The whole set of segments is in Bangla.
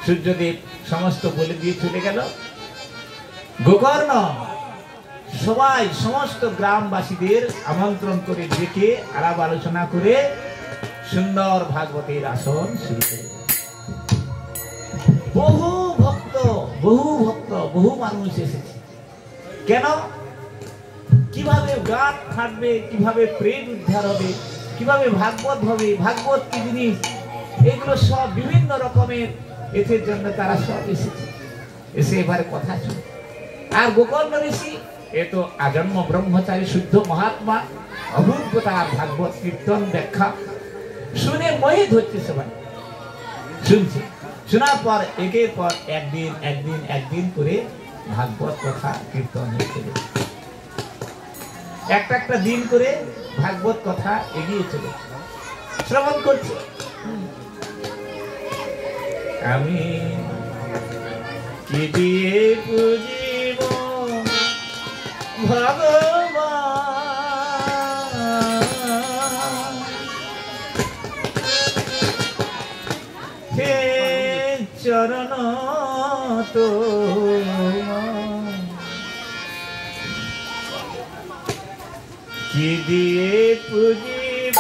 সূর্যদেব সমস্ত বলে দিয়ে চলে গেল। গোকর্ণ সবাই সমস্ত গ্রামবাসীদের আমন্ত্রণ করে ডেকে আলাপ আলোচনা করে সুন্দর ভাগবতের আসন শুরু করে। বহু ভক্ত বহু মানুষ এসেছে। কেন? কিভাবে গান ফাটবে, কিভাবে প্রেম উদ্ধার হবে, কিভাবে ভাগবত হবে, ভাগবত কি জিনিস, এগুলো সব বিভিন্ন রকমের এর জন্য তারা সব এসেছে। এসে এবারে কথা শুনে। আর গোকর্ণ ঋষি এ তো আজন্ম ব্রহ্মচারী শুদ্ধ মহাত্মা, অভূততা ভাগবত কীর্তন ব্যাখ্যা শুনে মোহিত হচ্ছে। সবাই শুনছে। শোনার পর একের পর একদিন করে ভাগবত কথা কীর্তন হচ্ছে। একটা দিন করে ভাগবত কথা এগিয়ে চলে শ্রবণ করছে। আমি কি দিয়ে পুজিব ভগবান, হে চরণ তো কি দিয়ে পুজিব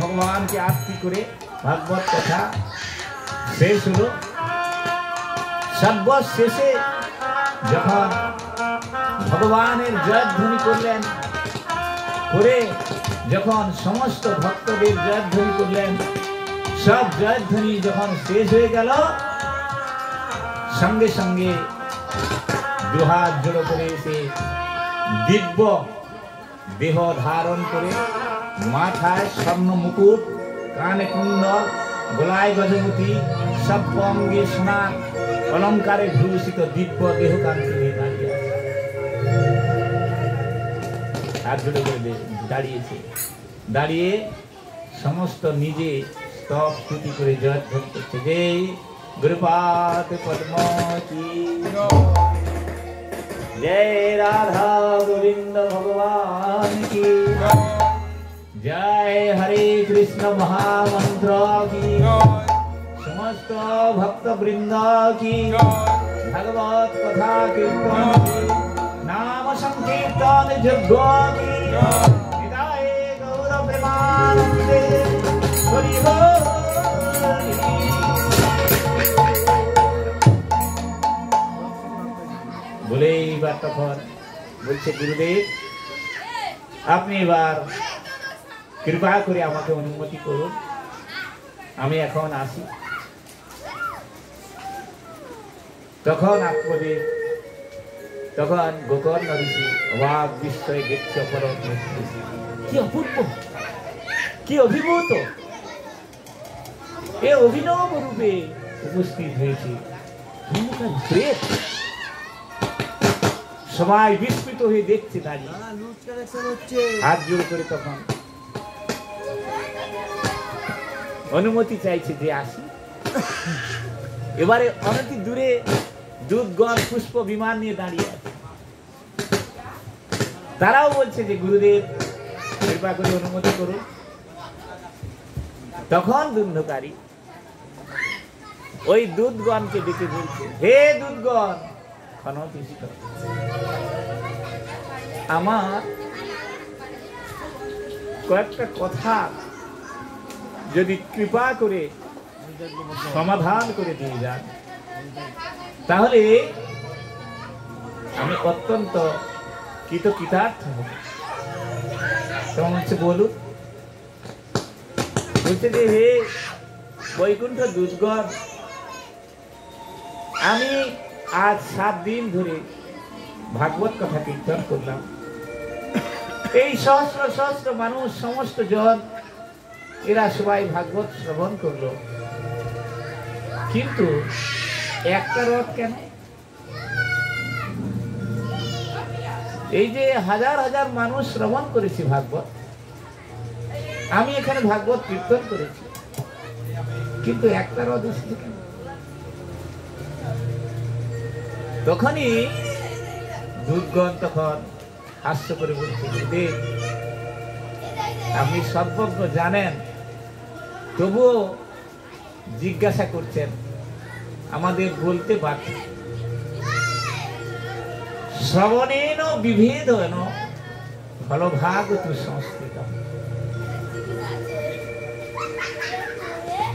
ভগবানকে আরতি করে ভাগবত কথা শেষ হলো। সর্বশেষে যখন ভগবানের জয়ধ্বনি করলেন, করে যখন সমস্ত ভক্তদের জয়ধ্বনি করলেন, সব জয়ধ্বনি যখন শেষ হয়ে গেল, সঙ্গে সঙ্গে দুহাত জোড়ো করে এসে দিব্য দেহ ধারণ করে, মাথায় স্বর্ণ মুকুট, কানে কুণ্ডল, গলায় গজমুতি, সব অঙ্গে সোনা অলঙ্কারে ভূষিত দিব্য দেহকান্তি নিয়ে দাঁড়িয়ে আছে। হাত জোড়ো করে দাঁড়িয়েছে। দাঁড়িয়ে সমস্ত নিজে স্তব স্তুতি করে জয়ধ্বনি করছে। যে গুরুপাদ পদ্ম কি জয়, রাধা গোবিন্দ ভগবান কি জয়, হরে কৃষ্ণ মহামন্ত্র কি, সমস্ত ভক্ত বৃন্দ কি, ভাগবত কথা কীর্তন কি, নাম সংকীর্তন যজ্ঞ কি, হৃদয় গৌর প্রেমানন্দে হরি হরি। এবার তখন বলছে গুরুদেব আপনি এবার কৃপা করে আমাকে অনুমতি করুন, আমি এখন আসি। তখন আত্মদেব তখন গোকর্ণ ঋষি অবাক বিস্ময়ে দেখছে অপরূপ, কি অপূর্ব, কি অভিভূত, এ অভিনব রূপে উপস্থিত হয়েছে প্রেত। সবাই বিস্মিত হয়ে দেখছে দাঁড়িয়ে, হাত জোড় করে তখন অনুমতি চাইছে যে আসি। এবারে অনতি দূরে দূতগণ পুষ্প বিমান নিয়ে দাঁড়িয়ে আছে, তারাও বলছে যে গুরুদেব কৃপা করে অনুমতি করুন। তখন দুন্ধকারী ওই দূতগণকে ডেকে বলছে, হে দূতগণ, আমার কয়েকটা কথা যদি কৃপা করে সমাধান করে দিয়ে যান তাহলে আমি অত্যন্ত কৃতকৃতার্থ হব। তখন হচ্ছে বলুন, বলছে যে হে বৈকুণ্ঠ দূতগণ, আমি আজ 7 দিন ধরে ভাগবত কথা কীর্তন করলাম। এই সহস্র সহস্র মানুষ, সমস্ত জন, এরা সবাই ভাগবত শ্রবণ করলো, কিন্তু একটা রথ কেন? এই যে হাজার হাজার মানুষ শ্রবণ করেছে ভাগবত, আমি এখানে ভাগবত কীর্তন করেছি, কিন্তু একটা রথ এসেছে কেন? তখনই দূতগণ তখন হাস্য করে বলছে, দেব আপনি সর্বজ্ঞ জানেন, তবুও জিজ্ঞাসা করছেন, আমাদের বলতে বাকি। শ্রবণেন বিভেদন ফলভাগতু সংস্কৃত।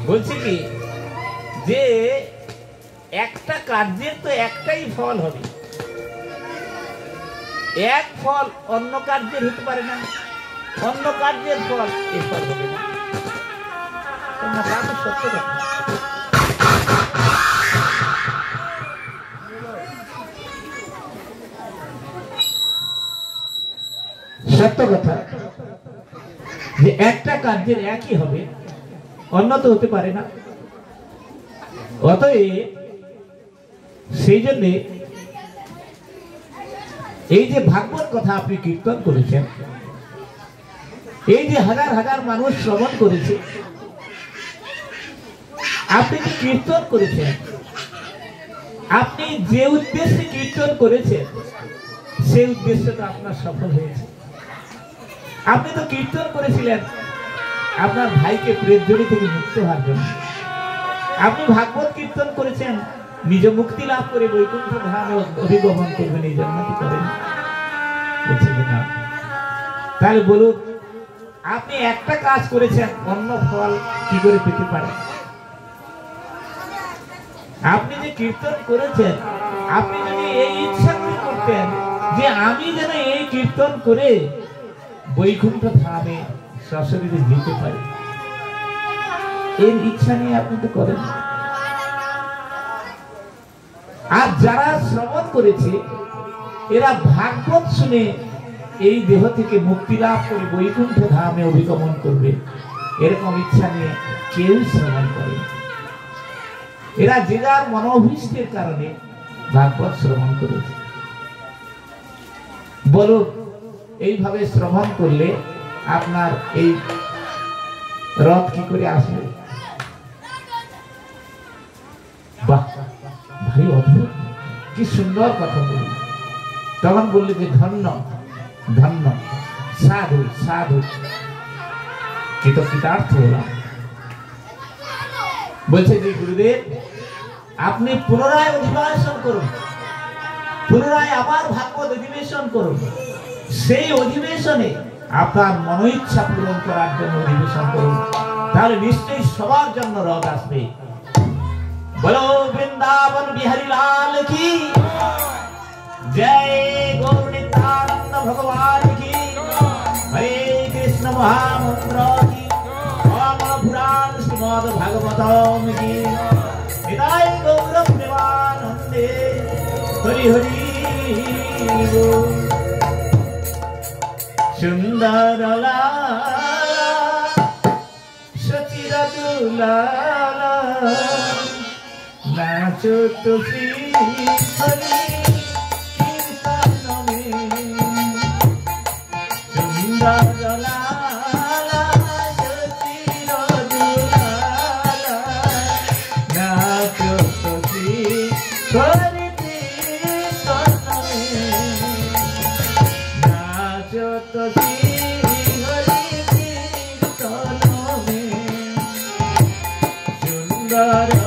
বলছে কি যে একটা কার্যের তো একটাই ফল হবে, এক ফল অন্য কার্যের হতে পারে না, অন্য কার্যের ফল এই ফল হবে না। সত্য কথা। সত্য কথা যে একটা কার্যের একই হবে, অন্য তো হতে পারে না। অতএব সেই জন্য এই যে ভাগবত কথা আপনি কীর্তন করেছেন, এই যে হাজার হাজার মানুষ শ্রবণ করেছে, আপনি যে কীর্তন করেছেন, আপনি যে উদ্দেশ্যে কীর্তন করেছেন সেই উদ্দেশ্যে তো আপনার সফল হয়েছে। আপনি তো কীর্তন করেছিলেন আপনার ভাইকে প্রেতজনি থেকে মুক্ত হওয়ার জন্য, আপনি ভাগবত কীর্তন করেছেন নিজ মুক্তি লাভ করে বৈকুণ্ঠ ধামে অধিগমন করবেন, এই জন্য কি করেন? বলছে যে না। তাহলে বলুন, আপনি একটা কাজ করেছেন, অন্য ফল কি করে পেতে পারেন? আপনি যে কীর্তন করেছেন, আপনি যদি এই ইচ্ছা করতেন যে আমি যেন এই কীর্তন করে বৈকুণ্ঠ ধামে সশরীরে যেতে পারি, এর ইচ্ছা নিয়ে আপনি তো করেন। আর যারা শ্রবণ করেছে এরা ভাগবত শুনে এই দেহ থেকে মুক্তি লাভ করে বৈকুণ্ঠ ধামে অভিগমন করবে, এরকম ইচ্ছা নিয়ে কেউ শ্রবণ করে। এরা যে যার মনোভীষ্টের কারণে ভাগবত শ্রবণ করেছে। বলুন, এইভাবে শ্রবণ করলে আপনার এই রথ কি করে আসবে? বাহ, ভাই অদ্ভুত, কি সুন্দর কথা বলি। তখন বললি যে ধন্য ধন্য, সাধু সাধু, কৃতকৃতার্থ হলাম। বলছে যে গুরুদেব আপনি পুনরায় অধিবেশন করুন, পুনরায় আবার ভাগবত অধিবেশন করুন, সেই অধিবেশনে আপনার মনোইচ্ছা পূরণ করার জন্য অধিবেশন করুন, তাহলে নিশ্চয়ই সবার জন্য রথ আসবে। বলো বৃন্দাবন বিহারী লাল কি জয়। महामंत्र की अमर पुराण श्रीमद् भागवतम की निताय गौर प्रेमानंदे हरि हरि बोल। सुंदर लाला सचिर दुलाला नाचो तो श्री हरि कीर्तन में। सुंदर लाला सचिर दुलाला नाचो तो श्री हरि कीर्तन में। नाचो तो श्री हरि कीर्तन में। सुंदर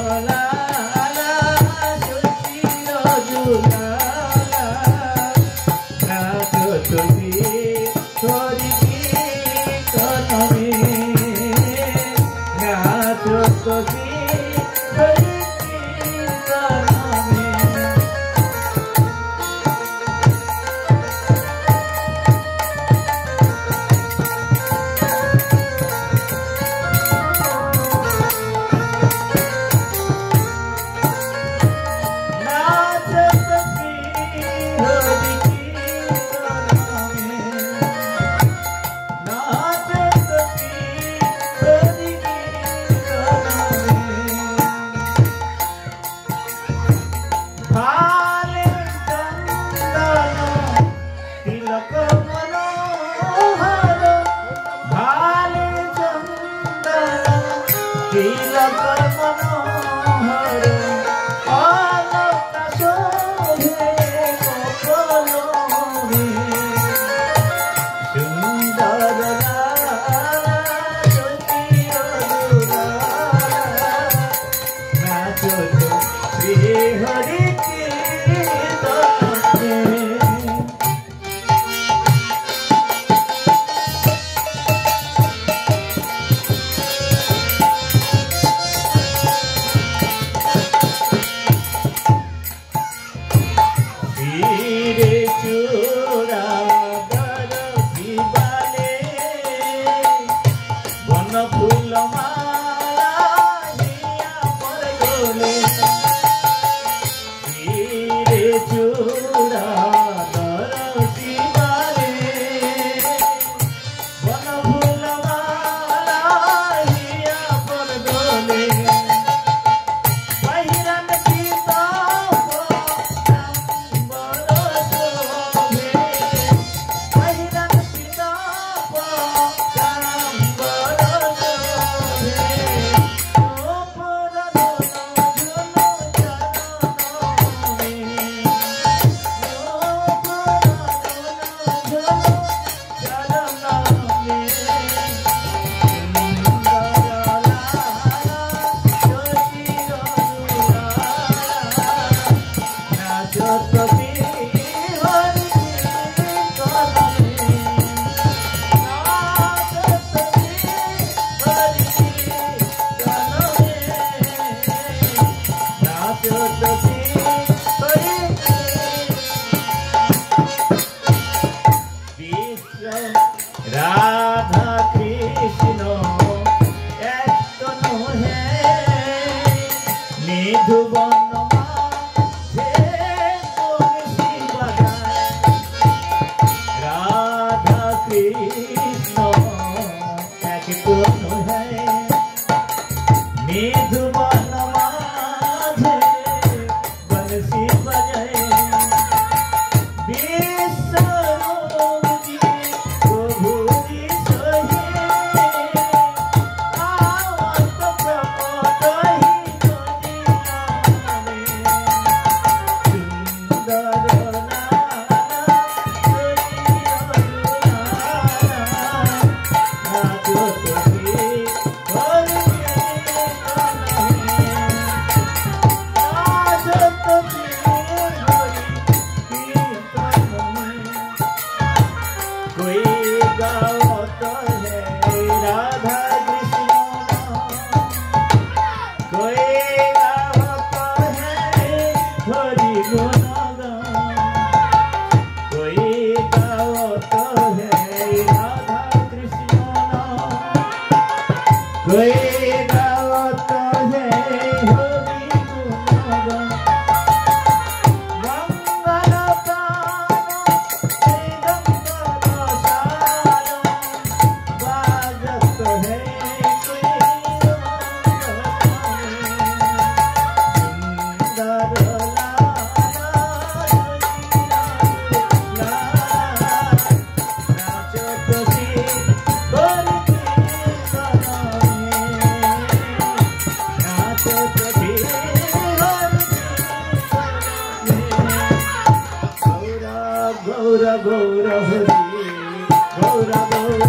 গৌর হরি গৌর গৌর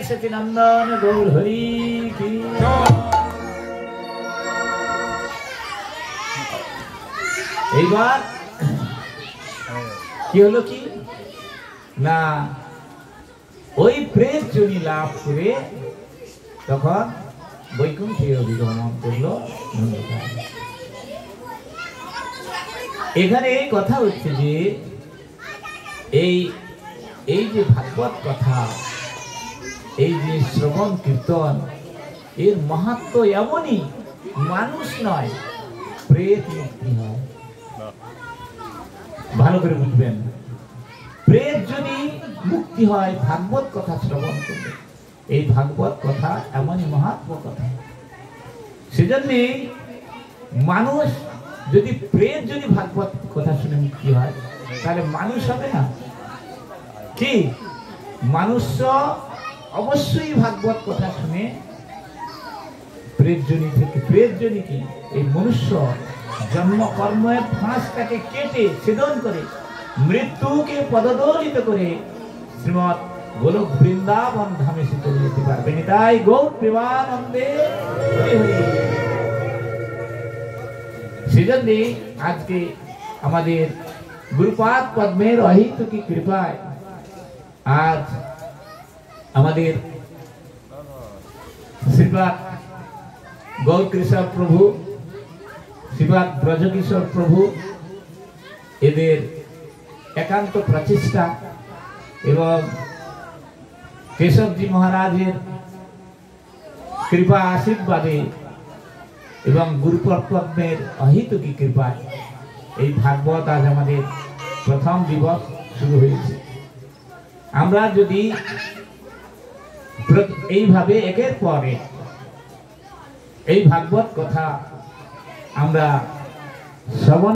সচিনন্দন গৌর হরি কি এইবার কি হলো কি না ওই প্রেত জনি লাভ করে তখন বৈকুণ্ঠে অধিগমন করলো। এখানে এই কথা হচ্ছে যে এই যে ভাগবত কথা, এই যে শ্রবণ কীর্তন, এর মাহাত্ম এমনই, মানুষ নয় প্রেত মুক্তি হয়। ভালো করে বুঝবেন, প্রেত যদি মুক্তি হয় ভাগবত কথা শ্রবণ করবে। এই ভাগবত কথা এমনই মাহাত্ম কথা। সেজন্য মানুষ যদি প্রেত যদি ভাগবত কথা শুনে মুক্তি হয় তাহলে মানুষ হবে না কি? মানুষ অবশ্যই ভাগবত কথা শুনে প্রেতজনী থেকে, প্রেতজনী কি এই মনুষ্য জন্ম কর্মের ফাঁসটাকে কেটে ছেদন করে মৃত্যুকে পদদলিত করে শ্রীমৎ গোলক বৃন্দাবন ধামে সে চলে যেতে পারবেন। তাই গৌর প্রেমানন্দে সেজন্য আজকে আমাদের গুরুপাদ পদ্মের অহিতকি কৃপায় আজ আমাদের শ্রীপাদ গৌরকিশোর প্রভু, শ্রীপাদ ব্রজকিশোর প্রভু, এদের একান্ত প্রচেষ্টা এবং কেশবজি মহারাজের কৃপা আশীর্বাদে এবং গুরুপাদ পদ্মের অহিতকি কৃপায় এই ভাগবত আজ আমাদের প্রথম দিবস শুরু হয়েছে। আমরা যদি এইভাবে একের পরে এই ভাগবত কথা আমরা শ্রবণ